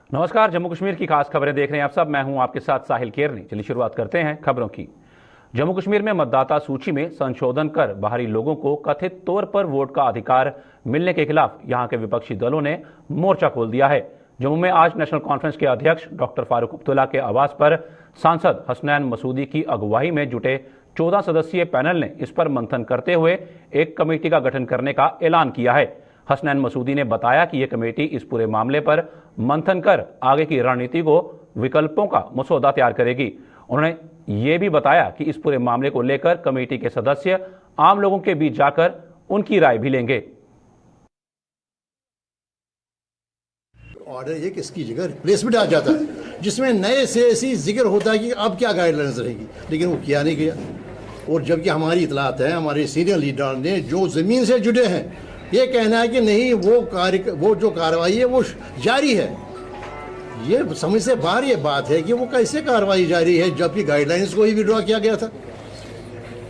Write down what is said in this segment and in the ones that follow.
नमस्कार, जम्मू कश्मीर की खास खबरें देख रहे हैं आप सब। मैं हूं आपके साथ साहिल केरनी। चलिए शुरुआत करते हैं खबरों की। जम्मू कश्मीर में मतदाता सूची में संशोधन कर बाहरी लोगों को कथित तौर पर वोट का अधिकार मिलने के खिलाफ यहां के विपक्षी दलों ने मोर्चा खोल दिया है। जम्मू में आज नेशनल कॉन्फ्रेंस के अध्यक्ष डॉक्टर फारूक अब्दुल्ला के आवास पर सांसद हसनैन मसूदी की अगुवाई में जुटे 14 सदस्यीय पैनल ने इस पर मंथन करते हुए एक कमेटी का गठन करने का ऐलान किया है। हसनैन मसूदी ने बताया कि यह कमेटी इस पूरे मामले पर मंथन कर आगे की रणनीति को विकल्पों का मसौदा तैयार करेगी। उन्होंने ये भी बताया कि इस पूरे मामले को लेकर कमेटी के सदस्य आम लोगों के बीच जाकर उनकी राय भी लेंगे। ऑर्डर एक इसकी जगह रिप्लेसमेंट आ जाता है, जिसमें नए से ऐसी जिक्र होता है कि अब क्या गाइडलाइंस रहेगी, लेकिन वो किया नहीं गया। और जबकि हमारी इतलात है, हमारे सीनियर लीडर ने जो ज़मीन से जुड़े हैं, ये कहना है कि नहीं, वो जो कार्रवाई है वो जारी है। ये समझ से बाहर ये बात है कि वो कैसे कार्रवाई जारी है जबकि गाइडलाइंस को ही विड्रॉ किया गया था,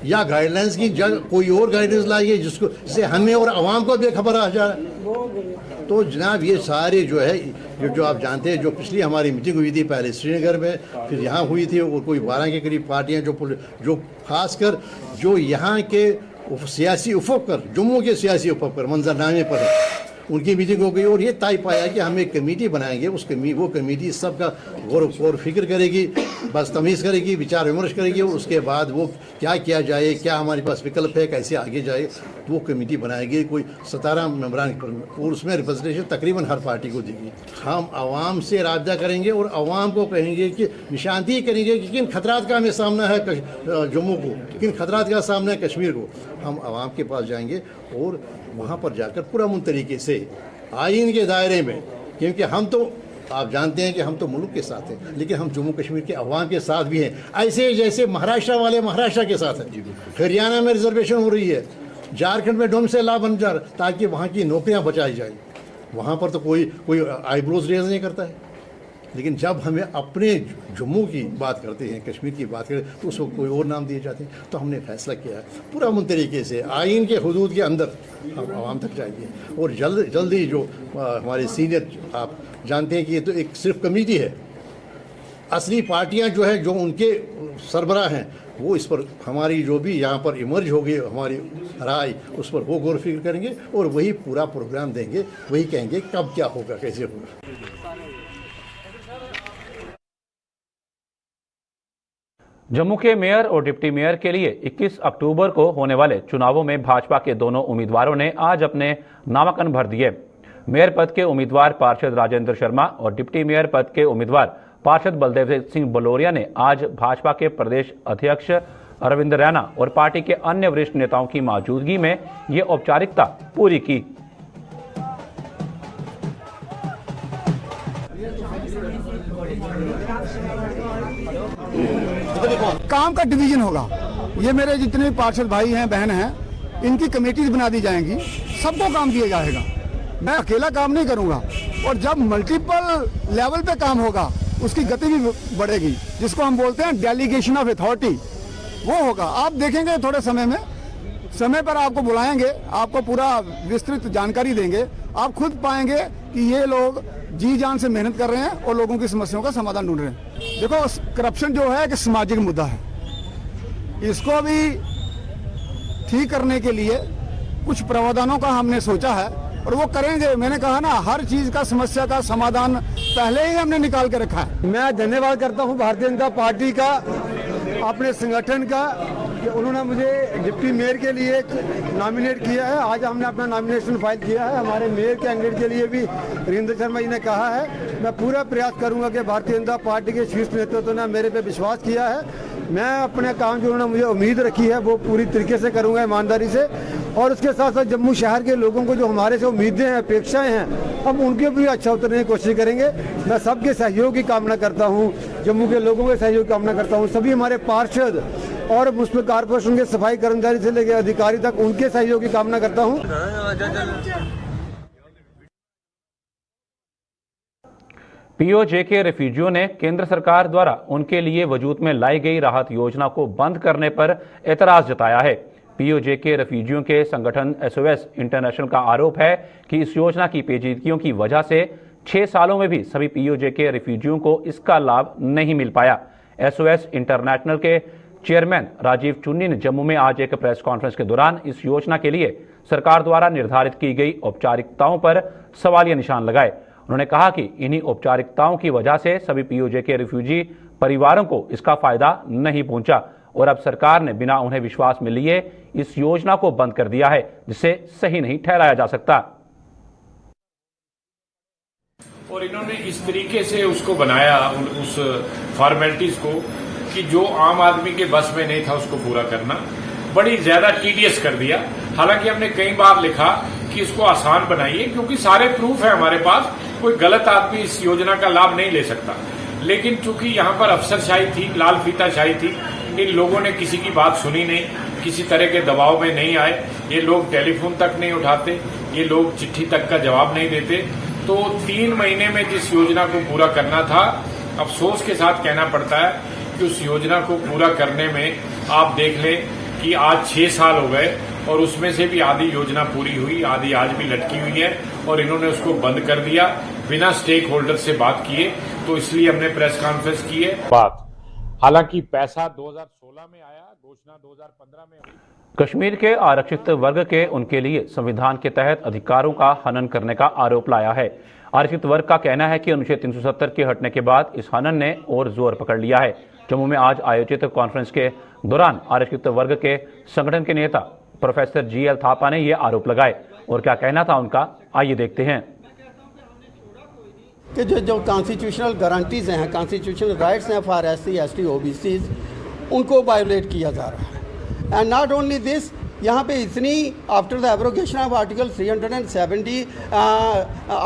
या गाइडलाइंस की कोई और गाइडलाइंस लाई है जिससे हमें और आवाम को बेखबर आ जा रहा है। तो जनाब ये सारे जो है जो आप जानते हैं, जो पिछली हमारी मीटिंग हुई थी पहले श्रीनगर में, फिर यहाँ हुई थी, और कोई 12 के करीब पार्टियाँ जो खासकर जो यहाँ के सियासी उफक पर, जम्मू के सियासी उफक पर, मंजरनामे पर है, उनकी मीटिंग हो गई और ये तय पाया कि हम एक कमेटी बनाएंगे। वो कमेटी सबका गौर फिक्र करेगी, बस तमीज़ करेगी, विचार विमर्श करेगी, और उसके बाद वो क्या किया जाए, क्या हमारे पास विकल्प है, कैसे आगे जाए, वो कमेटी बनाएगी। कोई 17 मेंबरान, और उसमें रिप्रेजेंटेशन तकरीबन हर पार्टी को देगी। हम आवाम से राब्ता करेंगे और आवाम को कहेंगे कि निशानदेही करेंगे कि किन खतरात का हमें सामना है जम्मू को, किन खतरात का सामना है कश्मीर को। हम आवाम के पास जाएंगे और वहाँ पर जाकर पुरअमन तरीके से आईन के दायरे में, क्योंकि हम तो आप जानते हैं कि हम तो मुल्क के साथ हैं, लेकिन हम जम्मू कश्मीर के अवाम के साथ भी हैं। ऐसे जैसे महाराष्ट्र वाले महाराष्ट्र के साथ हैं, हरियाणा में रिजर्वेशन हो रही है, झारखंड में डोम से लाभ बन जा रहा, ताकि वहाँ की नौकरियाँ बचाई जाए। वहाँ पर तो कोई आईब्रोज रेज नहीं करता है, लेकिन जब हमें अपने जम्मू की बात करते हैं, कश्मीर की बात करते हैं, तो उसको कोई और नाम दिए जाते हैं। तो हमने फैसला किया है पूरा मुन तरीके से आइन के हुदूद के अंदर हम आवाम तक जाएंगे। और जल्दी जो हमारे सीनियर, आप जानते हैं कि ये तो एक सिर्फ कमेटी है, असली पार्टियां जो है, जो उनके सरबराह हैं, वो इस पर हमारी जो भी यहाँ पर इमर्ज होगी हमारी राय, उस पर वो गौर फिक्र करेंगे और वही पूरा प्रोग्राम देंगे, वही कहेंगे कब क्या होगा, कैसे होगा। जम्मू के मेयर और डिप्टी मेयर के लिए 21 अक्टूबर को होने वाले चुनावों में भाजपा के दोनों उम्मीदवारों ने आज अपने नामांकन भर दिए। मेयर पद के उम्मीदवार पार्षद राजेंद्र शर्मा और डिप्टी मेयर पद के उम्मीदवार पार्षद बलदेव सिंह बलोरिया ने आज भाजपा के प्रदेश अध्यक्ष अरविंद रैना और पार्टी के अन्य वरिष्ठ नेताओं की मौजूदगी में ये औपचारिकता पूरी की। काम का डिवीजन होगा। ये मेरे जितने पार्षद भाई हैं, बहन हैं, इनकी कमेटीज बना दी जाएंगी, सबको काम दिया जाएगा। मैं अकेला काम नहीं करूंगा, और जब मल्टीपल लेवल पे काम होगा उसकी गति भी बढ़ेगी, जिसको हम बोलते हैं डेलीगेशन ऑफ अथॉरिटी, वो होगा। आप देखेंगे थोड़े समय पर आपको बुलाएंगे, आपको पूरा विस्तृत जानकारी देंगे। आप खुद पाएंगे कि ये लोग जी जान से मेहनत कर रहे हैं और लोगों की समस्याओं का समाधान ढूंढ रहे हैं। देखो, करप्शन जो है कि सामाजिक मुद्दा है, इसको भी ठीक करने के लिए कुछ प्रावधानों का हमने सोचा है और वो करेंगे। मैंने कहा ना, हर चीज का समस्या का समाधान पहले ही हमने निकाल के रखा है। मैं धन्यवाद करता हूं भारतीय जनता पार्टी का, अपने संगठन का, कि उन्होंने मुझे डिप्टी मेयर के लिए नॉमिनेट किया है। आज हमने अपना नॉमिनेशन फाइल किया है। हमारे मेयर कैंडिडेट के लिए भी वीरेंद्र शर्मा जी ने कहा है। मैं पूरा प्रयास करूंगा कि भारतीय जनता पार्टी के शीर्ष नेतृत्व ने मेरे पे विश्वास किया है। मैं अपने काम जो उन्होंने मुझे उम्मीद रखी है वो पूरी तरीके से करूंगा, ईमानदारी से। और उसके साथ साथ जम्मू शहर के लोगों को जो हमारे से उम्मीदें हैं, अपेक्षाएं हैं, हम उनके भी अच्छा उतरने की कोशिश करेंगे। मैं सबके सहयोग की कामना करता हूं, जम्मू के लोगों के सहयोग की कामना करता हूं, सभी हमारे पार्षद और म्युनिसिपल कॉर्पोरेशन के सफाई कर्मचारी से लेकर अधिकारी तक उनके सहयोग की कामना करता हूं। पीओजे के रेफ्यूजियों ने केंद्र सरकार द्वारा उनके लिए वजूद में लाई गई राहत योजना को बंद करने पर एतराज जताया है। पीओजे के रेफ्यूजियों के संगठन एसओएस इंटरनेशनल का आरोप है कि इस योजना की पेचीदगियों की वजह से 6 सालों में भी सभी पीओजे के रिफ्यूजियों को इसका लाभ नहीं मिल पाया। एसओएस इंटरनेशनल के चेयरमैन राजीव चुन्नी ने जम्मू में आज एक प्रेस कॉन्फ्रेंस के दौरान इस योजना के लिए सरकार द्वारा निर्धारित की गई औपचारिकताओं पर सवालिया निशान लगाए। उन्होंने कहा कि इन्हीं औपचारिकताओं की वजह से सभी पीओजे के रिफ्यूजी परिवारों को इसका फायदा नहीं पहुंचा और अब सरकार ने बिना उन्हें विश्वास में लिए इस योजना को बंद कर दिया है, जिसे सही नहीं ठहराया जा सकता। और इन्होंने इस तरीके से उसको बनाया, उस फॉर्मेलिटीज को, कि जो आम आदमी के बस में नहीं था उसको पूरा करना, बड़ी ज्यादा टीडियस कर दिया। हालांकि हमने कई बार लिखा कि इसको आसान बनाइए, क्योंकि सारे प्रूफ है हमारे पास, कोई गलत आदमी इस योजना का लाभ नहीं ले सकता। लेकिन चूंकि यहाँ पर अफसरशाही थी, लाल फीताशाही थी, इन लोगों ने किसी की बात सुनी नहीं, किसी तरह के दबाव में नहीं आए। ये लोग टेलीफोन तक नहीं उठाते, ये लोग चिट्ठी तक का जवाब नहीं देते। तो 3 महीने में जिस योजना को पूरा करना था, अफसोस के साथ कहना पड़ता है कि उस योजना को पूरा करने में आप देख लें कि आज 6 साल हो गए और उसमें से भी आधी योजना पूरी हुई, आधी आज भी लटकी हुई है और इन्होंने उसको बंद कर दिया बिना स्टेक होल्डर से बात किए। तो इसलिए हमने प्रेस कॉन्फ्रेंस की है। बात हालांकि पैसा 2016 में आया, घोषणा 2015 में हुई। कश्मीर के आरक्षित वर्ग के उनके लिए संविधान के तहत अधिकारों का हनन करने का आरोप लाया है। आरक्षित वर्ग का कहना है कि अनुच्छेद 370 के हटने के बाद इस हनन ने और जोर पकड़ लिया है। जम्मू में आज आयोजित कॉन्फ्रेंस के दौरान आरक्षित वर्ग के संगठन के नेता प्रोफेसर जीएल थापा ने ये आरोप लगाए और क्या कहना था उनका, आइए देखते हैं। कि जो कॉन्स्टिट्यूशनल गारंटीज हैं, कॉन्स्टिट्यूशनल राइट्स हैं फॉर एससी, एसटी, ओबीसीज, उनको वायोलेट किया जा रहा है। एंड नॉट ओनली दिस, यहाँ पे इतनी after the abrogation of article 370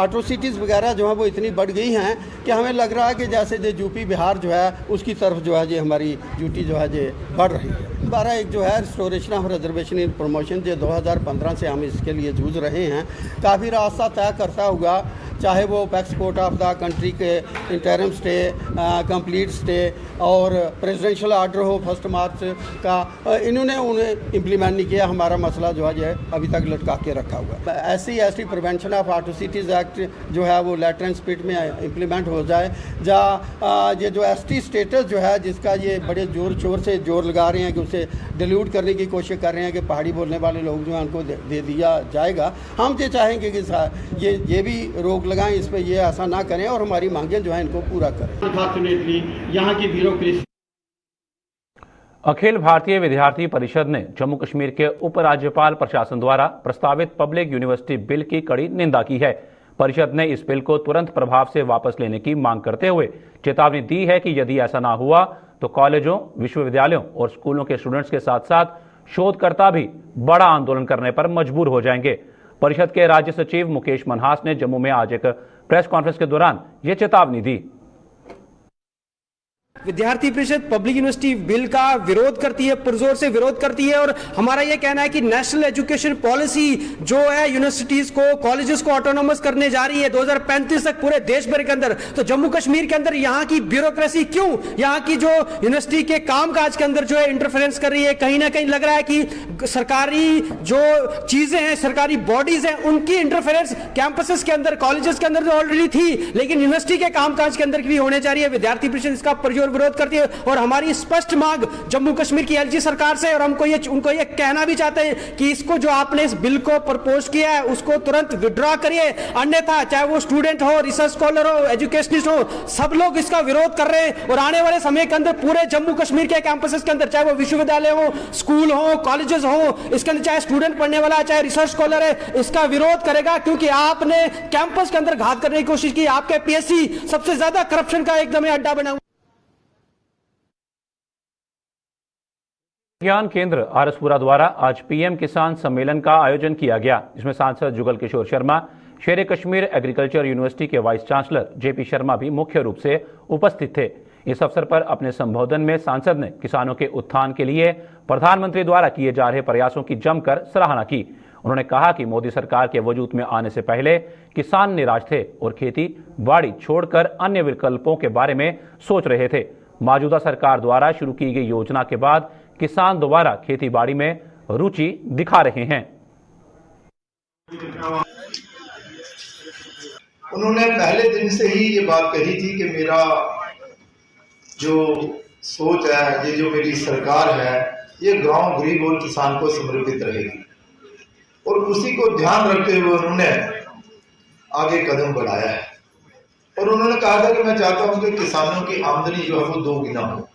atrocities वगैरह जो है वो इतनी बढ़ गई हैं कि हमें लग रहा है कि जैसे जो यूपी बिहार जो है उसकी तरफ जो है ये हमारी ड्यूटी जो है ये बढ़ रही है। 12 एक जो है restoration of reservation in promotion जो 2015 से हम इसके लिए जूझ रहे हैं, काफ़ी रास्ता तय करता हुआ, चाहे वो एक्सपोर्ट ऑफ द कंट्री के इंटरम स्टे, कंप्लीट स्टे और प्रेसिडेंशियल ऑर्डर हो 1 मार्च का, इन्होंने उन्हें इम्प्लीमेंट नहीं किया। हमारा मसला जो है अभी तक लटका के रखा हुआ है। SC ST prevention of atrocities act जो है वो लेटर एंड स्पिरिट में इम्प्लीमेंट हो जाए। ये जो ST स्टेटस जो है जिसका ये बड़े जोर शोर से जोर लगा रहे हैं कि उसे डिल्यूट करने की कोशिश कर रहे हैं कि पहाड़ी बोलने वाले लोग जो हैं उनको दे दिया जाएगा। हम ये चाहेंगे कि ये भी रोक लगाएं इस पर, ये ऐसा ना करें और हमारी मांगें जो है इनको पूरा करें। अनफॉर्चुनेटली यहाँ की ब्यूरोक्रेसी। अखिल भारतीय विद्यार्थी परिषद ने जम्मू कश्मीर के उपराज्यपाल प्रशासन द्वारा प्रस्तावित पब्लिक यूनिवर्सिटी बिल की कड़ी निंदा की है। परिषद ने इस बिल को तुरंत प्रभाव से वापस लेने की मांग करते हुए चेतावनी दी है कि यदि ऐसा ना हुआ तो कॉलेजों, विश्वविद्यालयों और स्कूलों के स्टूडेंट्स के साथ साथ शोधकर्ता भी बड़ा आंदोलन करने पर मजबूर हो जाएंगे। परिषद के राज्य सचिव मुकेश मनहास ने जम्मू में आज एक प्रेस कॉन्फ्रेंस के दौरान यह चेतावनी दी। विद्यार्थी परिषद पब्लिक यूनिवर्सिटी बिल का विरोध करती है, पुरजोर से विरोध करती है और हमारा यह कहना है कि नेशनल एजुकेशन पॉलिसी जो है यूनिवर्सिटीज को, कॉलेजेस को ऑटोनोमस करने जा रही है 2035 तक पूरे देश भर के अंदर। तो जम्मू कश्मीर के अंदर यहाँ की ब्यूरोक्रेसी क्यों, यहाँ की जो यूनिवर्सिटी के कामकाज के अंदर जो है इंटरफेरेंस कर रही है। कहीं ना कहीं लग रहा है कि सरकारी जो चीजें हैं, सरकारी बॉडीज हैं, उनकी इंटरफेरेंस कैंपसेस के अंदर, कॉलेजेस के अंदर ऑलरेडी थी, लेकिन यूनिवर्सिटी के कामकाज के अंदर भी होने जा रही है। विद्यार्थी परिषद इसका पुरजोर विरोध करती है और हमारी स्पष्ट मांग जम्मू कश्मीर की एलजी सरकार से, और हमको उनको ये कहना भी चाहते हैं कि इसको जो आपने इस बिल को प्रपोज किया है उसको तुरंत विड्रॉ करिए, अन्यथा चाहे वो स्टूडेंट हो, रिसर्च स्कॉलर हो, एजुकेशनिस्ट हो, सब लोग इसका विरोध कर रहे हैं। और आने वाले समय के अंदर पूरे जम्मू कश्मीर के कैंपसेस के अंदर, चाहे वो विश्वविद्यालय हो, स्कूल हो, कॉलेजेस हो, इसके अंदर चाहे स्टूडेंट पढ़ने वाला है, चाहे रिसर्च स्कॉलर है, इसका विरोध करेगा, क्योंकि आपने कैंपस के अंदर घात करने की कोशिश की। आपके पीएससी सबसे ज्यादा करप्शन का एकदम अड्डा बना। विज्ञान केंद्र आरसपुरा द्वारा आज पीएम किसान सम्मेलन का आयोजन किया गया, जिसमें सांसद जुगल किशोर शर्मा, शेर कश्मीर एग्रीकल्चर यूनिवर्सिटी के वाइस चांसलर जेपी शर्मा भी मुख्य रूप से उपस्थित थे। इस अवसर पर अपने संबोधन में सांसद ने किसानों के उत्थान के लिए प्रधानमंत्री द्वारा किए जा रहे प्रयासों की जमकर सराहना की। उन्होंने कहा कि मोदी सरकार के वजूद में आने से पहले किसान निराश थे और खेती बाड़ी छोड़कर अन्य विकल्पों के बारे में सोच रहे थे। मौजूदा सरकार द्वारा शुरू की गई योजना के बाद किसान दोबारा खेती बाड़ी में रुचि दिखा रहे हैं। उन्होंने पहले दिन से ही ये बात कही थी कि मेरा जो सोच है, ये जो मेरी सरकार है, ये गांव गरीब और किसान को समर्पित रहेगी। और उसी को ध्यान रखते हुए उन्होंने आगे कदम बढ़ाया है। और उन्होंने कहा था कि मैं चाहता हूं कि किसानों की आमदनी जो है वो 2 गुना हो।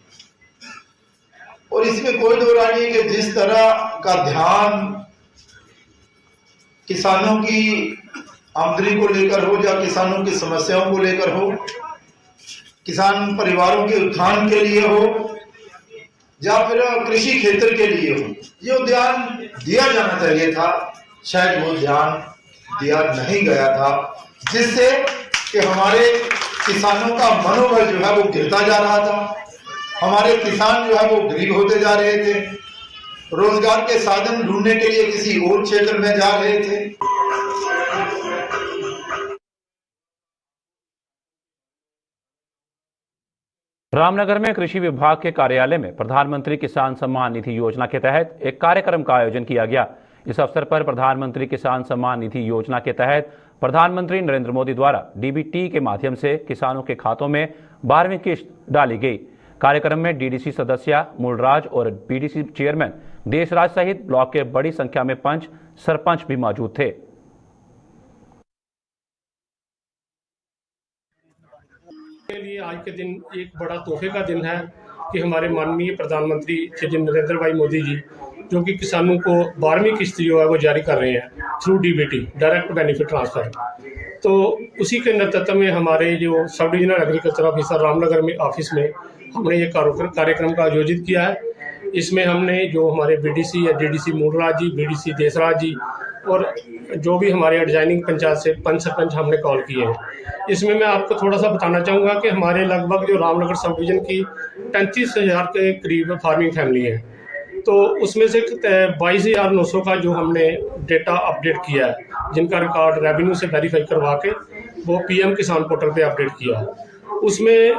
और इसमें कोई दो राय नहीं है कि जिस तरह का ध्यान किसानों की आमदनी को लेकर हो या किसानों की समस्याओं को लेकर हो, किसान परिवारों के उत्थान के लिए हो या फिर कृषि क्षेत्र के लिए हो, ये ध्यान दिया जाना चाहिए था। शायद वो ध्यान दिया नहीं गया था, जिससे कि हमारे किसानों का मनोबल जो है वो गिरता जा रहा था। हमारे किसान जो है वो गरीब होते जा रहे थे, रोजगार के साधन ढूंढने के लिए किसी और क्षेत्र में जा रहे थे। रामनगर में कृषि विभाग के कार्यालय में प्रधानमंत्री किसान सम्मान निधि योजना के तहत एक कार्यक्रम का आयोजन किया गया। इस अवसर पर प्रधानमंत्री किसान सम्मान निधि योजना के तहत प्रधानमंत्री नरेंद्र मोदी द्वारा डीबीटी के माध्यम से किसानों के खातों में 12वीं किस्त डाली गई। कार्यक्रम में डीडीसी सदस्य मूलराज और बीडीसी चेयरमैन देशराज सहित ब्लॉक के बड़ी संख्या में पंच सरपंच भी मौजूद थे। के लिए आज के दिन एक बड़ा तोहफे का दिन है कि हमारे माननीय प्रधानमंत्री श्री नरेंद्र भाई मोदी जी, जो कि किसानों को 12वीं किस्त जो है वो जारी कर रहे हैं through DBT, direct benefit transfer. तो उसी के नेतृत्व में हमारे जो sub divisional agriculture officer Ramnagar में ऑफिस में हमने ये कार्यक्रम का आयोजित किया है। इसमें हमने जो हमारे बीडीसी या डीडीसी मूलराज जी, बीडीसी देशराज जी और जो भी हमारे एडजाइनिंग पंचायत से पंच सरपंच हमने कॉल किए हैं। इसमें मैं आपको थोड़ा सा बताना चाहूँगा कि हमारे लगभग जो रामनगर सब डिवीजन की 33,000 के करीब फार्मिंग फैमिली है, तो उसमें से 22,900 का जो हमने डेटा अपडेट किया है, जिनका रिकॉर्ड रेवेन्यू से वेरीफाई करवा के वो पीएम किसान पोर्टल पे अपडेट किया है। उसमें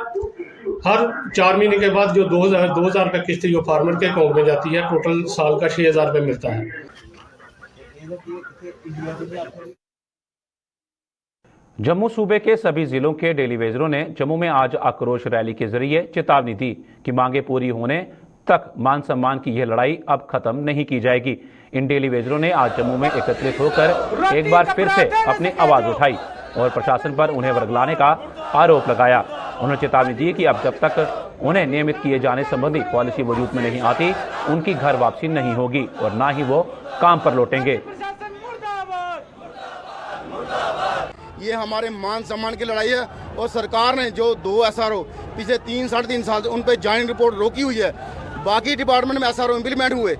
हर 4 महीने के बाद जो 2,000 रुपये किस्त जो फार्मर के अकाउंट में जाती है, टोटल साल का 6,000 रुपये मिलता है। जम्मू सूबे के सभी जिलों के डेलीवेजरों ने जम्मू में आज आक्रोश रैली के जरिए चेतावनी दी कि मांगे पूरी होने तक मान सम्मान की यह लड़ाई अब खत्म नहीं की जाएगी। इन डेलीवेजरों ने आज जम्मू में एकत्रित होकर एक बार फिर से अपनी आवाज उठाई और प्रशासन पर उन्हें वर्गलाने का आरोप लगाया। उन्होंने चेतावनी दी कि अब जब तक उन्हें नियमित किए जाने संबंधी पॉलिसी वजूद में नहीं आती, उनकी घर वापसी नहीं होगी और ना ही वो काम पर लौटेंगे। ये हमारे मान सम्मान की लड़ाई है और सरकार ने जो 2 SRO पिछले 3-3.5 साल से उन पर ज्वाइंट रिपोर्ट रोकी हुई है। बाकी डिपार्टमेंट में SRO इम्प्लीमेंट हुए,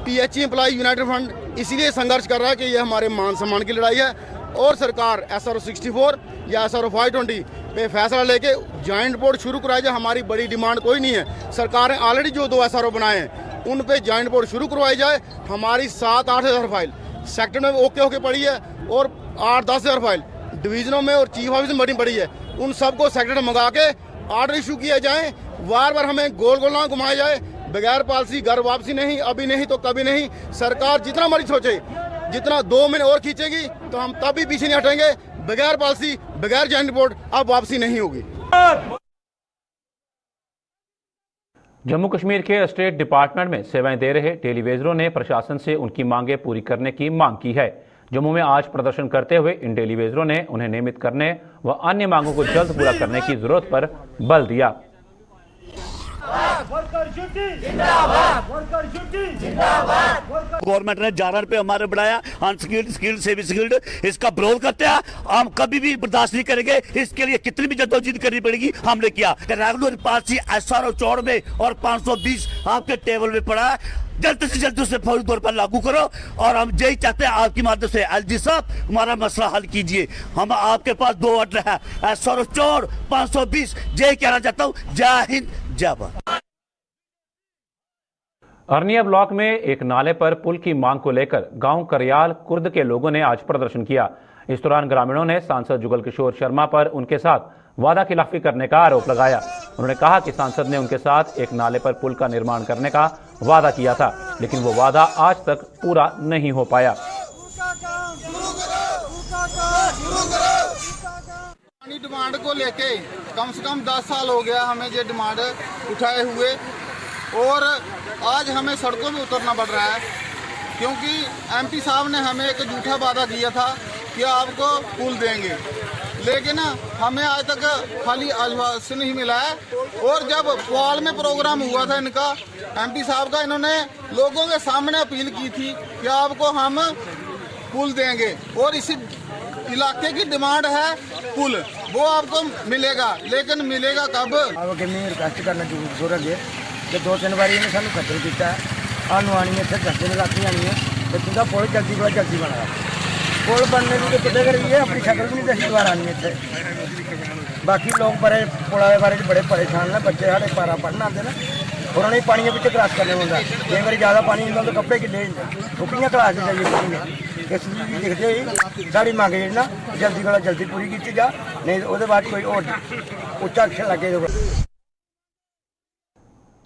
PHE एम्प्लॉय यूनाइटेड फ्रंट इसलिए संघर्ष कर रहा है कि ये हमारे मान सम्मान की लड़ाई है और सरकार SRO 64 या SRO 520 पे फैसला लेके ज्वाइंट रिपोर्ट शुरू कराई जाए। हमारी बड़ी डिमांड कोई नहीं है। सरकार ने ऑलरेडी जो 2 SRO बनाए हैं उन पे ज्वाइंट रिपोर्ट शुरू करवाई जाए। हमारी 7-8 हज़ार फाइल सेक्टर में ओके होके पड़ी है और 8-10 हज़ार फाइल डिवीजनों में और चीफ ऑफिस में बड़ी पड़ी है। उन सबको सेक्रेटरी मंगा के ऑर्डर इशू किया जाए। बार बार हमें गोल गोल ना घुमाया जाए। बगैर पॉलिसी घर वापसी नहीं, अभी नहीं तो कभी नहीं। सरकार जितना मर्जी सोचे, जितना 2 महीने और खींचेगी तो हम तब भी पीछे नहीं हटेंगे। बगैर पॉलिसी, बगैर ज्वाइंट रिपोर्ट अब वापसी नहीं होगी। जम्मू कश्मीर के स्टेट डिपार्टमेंट में सेवाएं दे रहे डेलीवेजरों ने प्रशासन से उनकी मांगे पूरी करने की मांग की है। जम्मू में आज प्रदर्शन करते हुए इन डेलीवेजरों ने उन्हें नियमित करने व अन्य मांगों को जल्द पूरा करने की जरूरत पर बल दिया। गवर्नमेंट ने 11 रुपये हमारे बढ़ाया, अनस्किल्ड, स्किल्ड, सेमी स्किल्ड, इसका विरोध करते हैं। हम कभी भी बर्दाश्त नहीं करेंगे। इसके लिए कितनी भी जद्दोजहद करनी पड़ेगी, हमने किया। रेगुलर पॉलिसी SRO 64 में और 520 आपके टेबल में पड़ा है। जल्द से जल्द उसे फौरी तौर पर लागू करो और हम यही चाहते हैं आपकी माध्यम से LG साहब हमारा मसला हल कीजिए। हम आपके पास 2 ऑर्डर है, SRO 64, 520। यही कहना चाहता हूँ। जय हिंद, जय भारत। अरनिया ब्लॉक में एक नाले पर पुल की मांग को लेकर गांव करयाल कुर्द के लोगों ने आज प्रदर्शन किया। इस दौरान ग्रामीणों ने सांसद जुगल किशोर शर्मा पर उनके साथ वादा खिलाफी करने का आरोप लगाया। उन्होंने कहा कि सांसद ने उनके साथ एक नाले पर पुल का निर्माण करने का वादा किया था, लेकिन वो वादा आज तक पूरा नहीं हो पाया। डिमांड को लेके कम से कम 10 साल हो गया हमें ये डिमांड उठाए हुए, और आज हमें सड़कों में उतरना पड़ रहा है क्योंकि एमपी साहब ने हमें एक झूठा वादा किया था कि आपको पुल देंगे, लेकिन हमें आज तक खाली आश्वासन ही मिला है। और जब पॉल में प्रोग्राम हुआ था इनका एमपी साहब का, इन्होंने लोगों के सामने अपील की थी कि आपको हम पुल देंगे, और इसी इलाके की डिमांड है पुल, वो आपको मिलेगा, लेकिन मिलेगा कब? रिक्वेस्ट करना जरूरत है कि 2-3 बार इन्हें सानू खतर किया आनू आनी है, फिर 10 दिन रात आनी है, तो तुझा पुल जल्दी को जल्दी बना। पुल बनने की तो कितने करिए, अपनी शक्ल भी नहीं दसी बार आनी है। बाकी लोग बड़े पुलों के बारे बड़े परेशान हैं, बच्चे साढ़े 12 पढ़ने आते हैं और उन्हें पानी के क्रॉस करने होंगे, कई बार ज़्यादा पानी होंगे तो कपड़े किले ठुकियाँ क्लास चाहिए पानी। इस चीज़ दिखते ही साड़ी मांग ना जल्दी को जल्दी पूरी की जा, नहीं तो बाद कोई और उच्चा अक्षर लगे।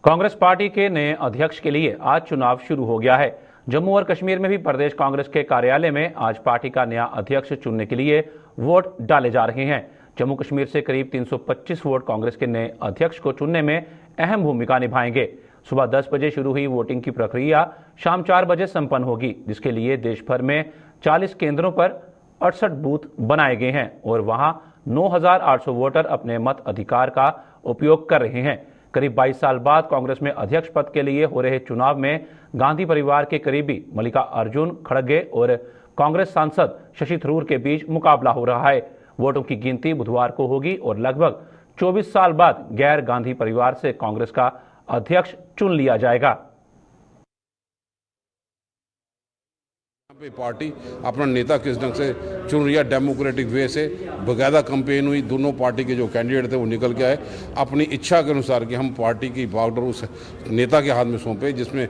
कांग्रेस पार्टी के नए अध्यक्ष के लिए आज चुनाव शुरू हो गया है। जम्मू और कश्मीर में भी प्रदेश कांग्रेस के कार्यालय में आज पार्टी का नया अध्यक्ष चुनने के लिए वोट डाले जा रहे हैं। जम्मू कश्मीर से करीब 325 वोट कांग्रेस के नए अध्यक्ष को चुनने में अहम भूमिका निभाएंगे। सुबह 10 बजे शुरू हुई वोटिंग की प्रक्रिया शाम 4 बजे संपन्न होगी, जिसके लिए देश भर में 40 केंद्रों पर 68 बूथ बनाए गए हैं और वहां 9,800 वोटर अपने मत अधिकार का उपयोग कर रहे हैं। करीब 22 साल बाद कांग्रेस में अध्यक्ष पद के लिए हो रहे चुनाव में गांधी परिवार के करीबी मल्लिकार्जुन खड़गे और कांग्रेस सांसद शशि थरूर के बीच मुकाबला हो रहा है। वोटों की गिनती बुधवार को होगी और लगभग 24 साल बाद गैर गांधी परिवार से कांग्रेस का अध्यक्ष चुन लिया जाएगा। पार्टी अपना नेता किस ढंग से चुन रही है, डेमोक्रेटिक वे से बकायदा कैंपेन हुई, दोनों पार्टी के जो कैंडिडेट थे वो निकल के आए अपनी इच्छा के अनुसार कि हम पार्टी की बागडोर उस नेता के हाथ में सौंपे जिसमें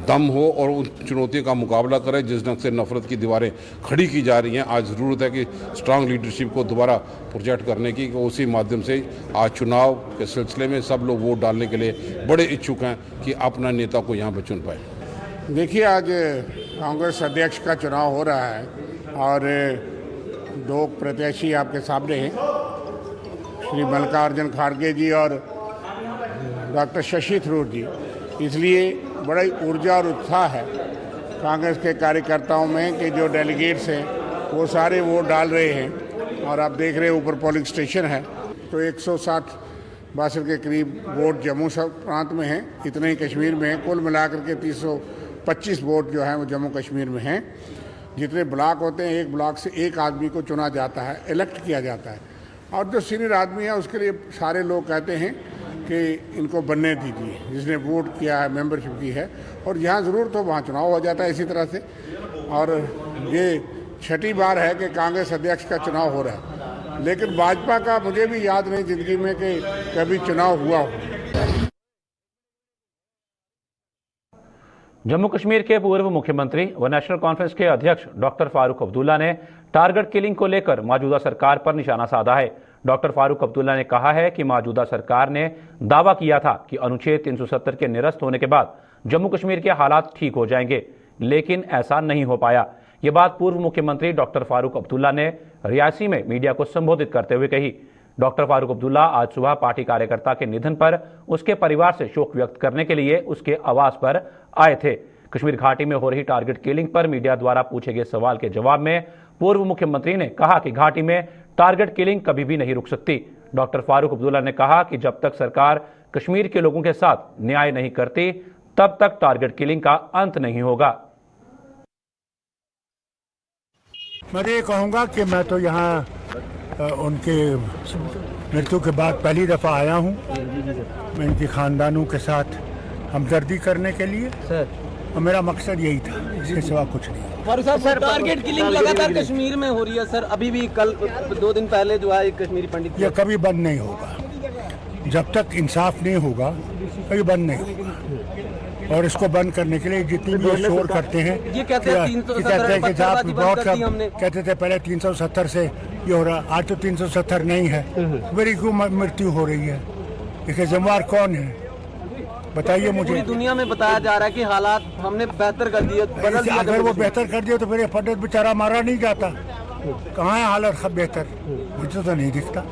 दम हो और उन चुनौतियों का मुकाबला करे। जिस ढंग से नफरत की दीवारें खड़ी की जा रही हैं, आज ज़रूरत है कि स्ट्रांग लीडरशिप को दोबारा प्रोजेक्ट करने की, उसी माध्यम से आज चुनाव के सिलसिले में सब लोग वोट डालने के लिए बड़े इच्छुक हैं कि अपना नेता को यहाँ पर चुन पाए। देखिए, आज कांग्रेस अध्यक्ष का चुनाव हो रहा है और 2 प्रत्याशी आपके सामने हैं, श्री मल्लिकार्जुन खड़गे जी और डॉक्टर शशि थरूर जी। इसलिए बड़ी ऊर्जा और उत्साह है कांग्रेस के कार्यकर्ताओं में कि जो डेलीगेट्स हैं वो सारे वोट डाल रहे हैं। और आप देख रहे हैं ऊपर पोलिंग स्टेशन है, तो 160-62 के करीब वोट जम्मू प्रांत में हैं, इतने ही कश्मीर में हैं। कुल मिलाकर के 325 वोट जो हैं वो जम्मू कश्मीर में हैं। जितने ब्लॉक होते हैं, एक ब्लॉक से एक आदमी को चुना जाता है, इलेक्ट किया जाता है, और जो सीनियर आदमी है उसके लिए सारे लोग कहते हैं कि इनको बनने दीजिए, जिसने वोट किया है, मेंबरशिप की है, और जहाँ ज़रूरत हो वहाँ चुनाव हो जाता है इसी तरह से। और ये 6ठी बार है कि कांग्रेस अध्यक्ष का चुनाव हो रहा है, लेकिन भाजपा का मुझे भी याद नहीं ज़िंदगी में कि कभी चुनाव हुआ हो। जम्मू कश्मीर के पूर्व मुख्यमंत्री व नेशनल कॉन्फ्रेंस के अध्यक्ष डॉक्टर फारूक अब्दुल्ला ने टारगेट किलिंग को लेकर मौजूदा सरकार पर निशाना साधा है। डॉक्टर फारूक अब्दुल्ला ने कहा है कि मौजूदा सरकार ने दावा किया था कि अनुच्छेद 370 के निरस्त होने के बाद जम्मू कश्मीर के हालात ठीक हो जाएंगे, लेकिन ऐसा नहीं हो पाया। ये बात पूर्व मुख्यमंत्री डॉक्टर फारूक अब्दुल्ला ने रियासी में मीडिया को संबोधित करते हुए कही। डॉक्टर फारूक अब्दुल्ला आज सुबह पार्टी कार्यकर्ता के निधन पर उसके परिवार से शोक व्यक्त करने के लिए उसके आवास पर आए थे। कश्मीर घाटी में हो रही टारगेट किलिंग पर मीडिया द्वारा पूछे गए सवाल के जवाब में पूर्व मुख्यमंत्री ने कहा कि घाटी में टारगेट किलिंग कभी भी नहीं रुक सकती। डॉक्टर फारूक अब्दुल्ला ने कहा कि जब तक सरकार कश्मीर के लोगों के साथ न्याय नहीं करती, तब तक टारगेट किलिंग का अंत नहीं होगा। मैं ये कहूँगा कि मैं तो यहाँ उनके मृत्यु के बाद पहली दफ़ा आया हूँ। मैं इनके ख़ानदानों के साथ हमदर्दी करने के लिए सर, और मेरा मकसद यही था, इसके सिवा कुछ नहीं। सर, टारगेट किलिंग लगातार कश्मीर में हो रही है सर, अभी भी कल 2 दिन पहले जो है कश्मीरी पंडित, ये कभी बंद नहीं होगा। जब तक इंसाफ नहीं होगा कभी बंद नहीं होगा। और इसको बंद करने के लिए जितनी भी शोर करते हैं, ये कहते हैं कहते थे पहले 370 से ये हो रहा, आज तो 370 नहीं है। मेरी क्यों मृत्यु हो रही है? इसके जिम्मेदार कौन है बताइए मुझे। पूरी दुनिया में बताया जा रहा है कि हालात हमने बेहतर कर दिए, बदल दिया। अगर वो बेहतर कर दिया तो फिर पंडित बेचारा मारा नहीं जाता। कहाँ है हालत बेहतर, मुझे तो नहीं दिखता।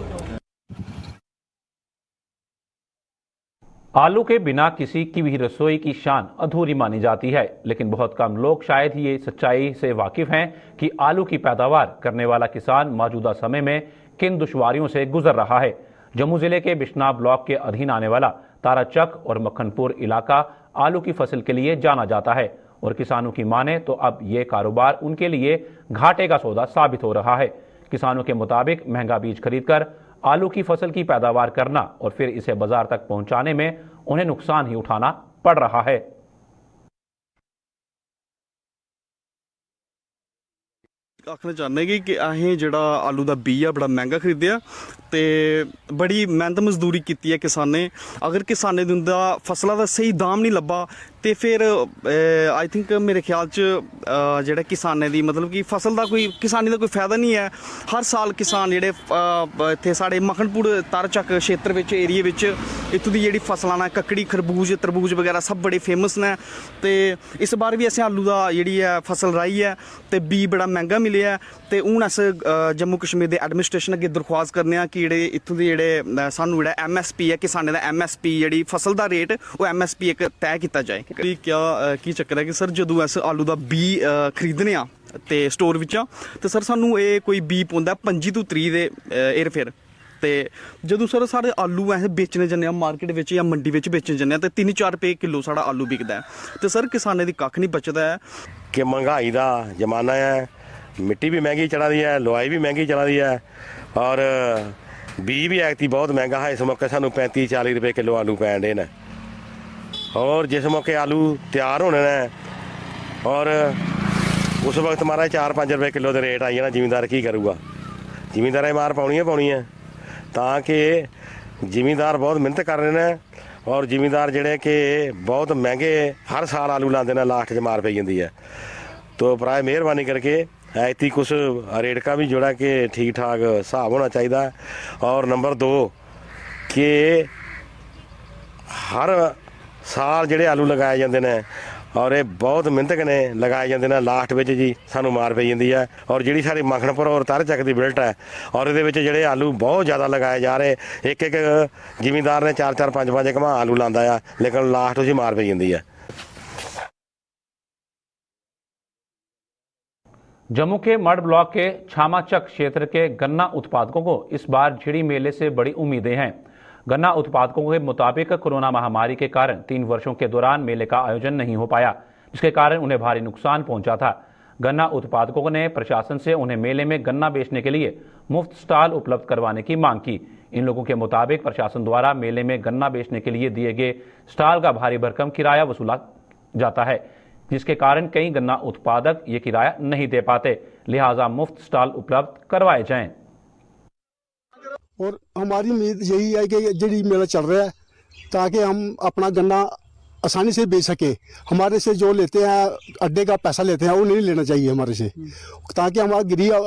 आलू के बिना किसी की भी रसोई की शान अधूरी मानी जाती है, लेकिन बहुत कम लोग शायद ही ये सच्चाई से वाकिफ हैं कि आलू की पैदावार करने वाला किसान मौजूदा समय में किन दुश्वारियों से गुजर रहा है। जम्मू जिले के बिश्नाह ब्लॉक के अधीन आने वाला ताराचक और मक्खनपुर इलाका आलू की फसल के लिए जाना जाता है और किसानों की माने तो अब ये कारोबार उनके लिए घाटे का सौदा साबित हो रहा है। किसानों के मुताबिक महंगा बीज खरीदकर आलू की फसल की पैदावार करना और फिर इसे बाजार तक पहुंचाने में उन्हें नुकसान ही उठाना पड़ रहा है। आखना चाहने कि असें जेह्ड़ा आलू दा बीऽ ऐ बड़ा मैंह्गा खरीदेआ ते बड़ी मेहनत मजदूरी कीती है किसानें। अगर किसानें दी उंदा फसला दा स्हेई दाम नहीं लब्भा ते फिर आई थिंक मेरे ख्याल च जेह्ड़ा किसानें दी मतलब कि फसल दा कोई किसानी दा कोई फायदा नहीं है। हर साल किसान जेह्ड़े इत्थै साढ़े मक्खनपुर ताराचक क्षेत्र बिच एरिया बिच इत्थूं दी जेह्ड़ी फसलां न ककड़ी खरबूज तरबूज वगैरह सब बड़े फेमस न। ते इस बार भी असें आलू दा जेह्ड़ी ऐ फसल राही है ते बीऽ बड़ा मैंह्गा मिलेआ ते हून अस जम्मू कश्मीर दे एडमिनिस्ट्रेशन अग्गे दरख्वास्त करने आं कि जेह्ड़े इत्थूं दे जेह्ड़े सानूं जेह्ड़ा MSP है किसानें दा MSP जेह्ड़ी फसल दा रेट ओह् MSP इक तय कीता जाए। क्या की चक्कर है कि सर जदों अस आलू दा बीऽ खरीदने आं ते स्टोर बिच्चा ते सर सानूं एह् कोई बीऽ पौंदा 25 तो 30 दे हेर फेर ते जदों सर साढ़े आलू अस बेचने जन्ने आं मार्केट बिच या मंडी बिच बेचने जन्ने आं ते 3-4 रुपये किलो साढ़ा आलू बिकदा है ते सर किसानें दी कक्ख नहीं बचदा है। कि महंगाई दा जमाना है, मिट्टी भी महंगी चला दी है, लोआई भी महंगी चला दी है और बीज भी ऐगती बहुत महंगा है। इस मौके सानू 35-40 रुपये किलो आलू पैन डे न और जिस मौके आलू तैयार होने न और उस वक्त हमारा 4-5 रुपये किलो के रेट आई जाना। जिमींदार की करूँगा, जिमींदार मार पानी है ताकि जिमींदार बहुत मेहनत कर रहे हैं और जिमींदार जेड़े कि बहुत महंगे हर साल आलू लाते हैं, लास्ट च मार पई जाती है। तो प्राय मेहरबानी करके ऐती कुछ रेट का भी जोड़ा कि ठीक ठाक हिसाब होना चाहिए। और नंबर 2 कि हर साल जेड़े आलू लगाए जाते हैं और ये बहुत मेहनत कने लगाए जाते हैं, लास्ट में जी सानू मार पई जाती है। और जी सारी मखनपुर और ताराचक की बिल्ट है और ये जेड़े आलू बहुत ज़्यादा लगाए जा रहे, एक जिमींदार ने 4-4 5-5 घमा आलू लाता है लेकिन लास्ट उसी मार पई जाती है। जम्मू के मड ब्लॉक के छामाचक क्षेत्र के गन्ना उत्पादकों को इस बार झिड़ी मेले से बड़ी उम्मीदें हैं। गन्ना उत्पादकों के मुताबिक कोरोना महामारी के कारण 3 वर्षों के दौरान मेले का आयोजन नहीं हो पाया, जिसके कारण उन्हें भारी नुकसान पहुंचा था। गन्ना उत्पादकों ने प्रशासन से उन्हें मेले में गन्ना बेचने के लिए मुफ्त स्टॉल उपलब्ध करवाने की मांग की। इन लोगों के मुताबिक प्रशासन द्वारा मेले में गन्ना बेचने के लिए दिए गए स्टॉल का भारी भरकम किराया वसूला जाता है, जिसके कारण कई गन्ना उत्पादक ये किराया नहीं दे पाते, लिहाजा मुफ्त स्टॉल उपलब्ध करवाए जाएं। और हमारी उम्मीद यही है कि जड़ी मेला चल रहा है ताकि हम अपना गन्ना आसानी से बेच सके। हमारे से जो लेते हैं अड्डे का पैसा लेते हैं वो नहीं लेना चाहिए हमारे से, ताकि हमारा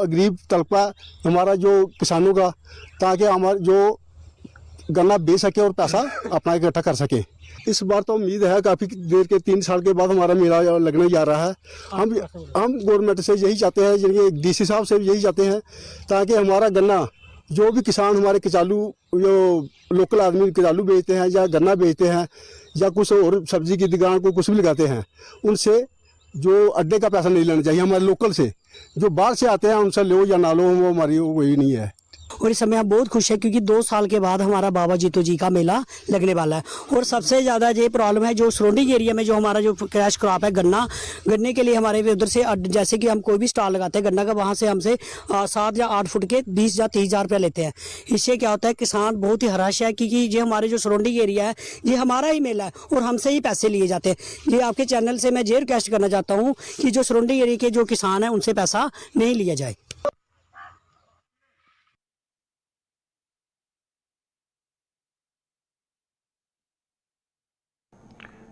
गरीब तबका हमारा जो किसानों का, ताकि हमारा जो गन्ना बेच सके और पैसा अपना इकट्ठा कर सके। इस बार तो उम्मीद है काफ़ी देर के 3 साल के बाद हमारा मेला लगने जा रहा है। हम गवर्नमेंट से यही चाहते हैं, जिनके DC साहब से यही चाहते हैं ताकि हमारा गन्ना जो भी किसान हमारे कचालू जो लोकल आदमी कचालू बेचते हैं या गन्ना बेचते हैं या कुछ और सब्जी की दुकान को कुछ भी लगाते हैं, उनसे जो अड्डे का पैसा नहीं लेना चाहिए। हमारे लोकल से जो बाहर से आते हैं उनसे लो या ना लो, वो हमारी वही नहीं है। और इस समय हम बहुत खुश हैं क्योंकि 2 साल के बाद हमारा बाबा जीतो जी का मेला लगने वाला है। और सबसे ज़्यादा ये प्रॉब्लम है जो सराउंडिंग एरिया में जो हमारा जो कैश क्रॉप है गन्ने के लिए हमारे उधर से जैसे कि हम कोई भी स्टॉल लगाते हैं गन्ना का, वहाँ से हमसे 7 या 8 फुट के 20 या 30 हज़ार रुपये लेते हैं। इससे क्या होता है किसान बहुत ही हराश है क्योंकि ये हमारे जो सराउंडिंग एरिया है ये हमारा ही मेला है और हमसे ही पैसे लिए जाते हैं। ये आपके चैनल से मैं ये रिक्वेस्ट करना चाहता हूँ कि जो सराउंडिंग एरिया के जो किसान हैं उनसे पैसा नहीं लिया जाए।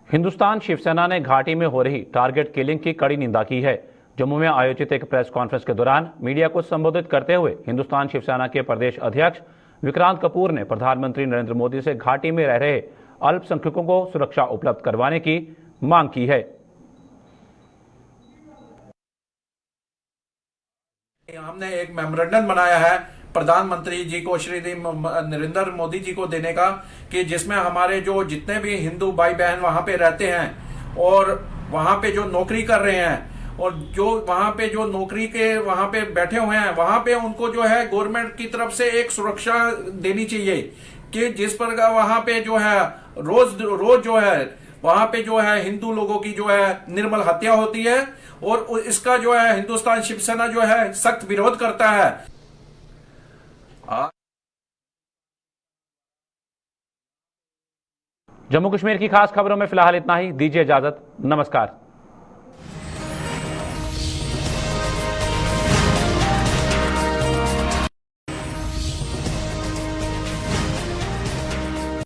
हिंदुस्तान शिवसेना ने घाटी में हो रही टारगेट किलिंग की कड़ी निंदा की है। जम्मू में आयोजित एक प्रेस कॉन्फ्रेंस के दौरान मीडिया को संबोधित करते हुए हिंदुस्तान शिवसेना के प्रदेश अध्यक्ष विक्रांत कपूर ने प्रधानमंत्री नरेंद्र मोदी से घाटी में रह रहे अल्पसंख्यकों को सुरक्षा उपलब्ध करवाने की मांग की है। हमने एक मेमोरेंडम बनाया है प्रधानमंत्री जी को, श्री नरेंद्र मोदी जी को देने का, कि जिसमें हमारे जो जितने भी हिंदू भाई बहन वहां पे रहते हैं और वहां पे जो नौकरी कर रहे हैं और जो वहां पे जो नौकरी के वहां पे बैठे हुए हैं, वहां पे उनको जो है गवर्नमेंट की तरफ से एक सुरक्षा देनी चाहिए कि जिस पर वहां पे जो है रोज जो है वहां पे जो है हिंदू लोगों की जो है निर्मल हत्या होती है और इसका जो है हिंदुस्तान शिवसेना जो है सख्त विरोध करता है। जम्मू कश्मीर की खास खबरों में फिलहाल इतना ही। दीजिए इजाजत। नमस्कार।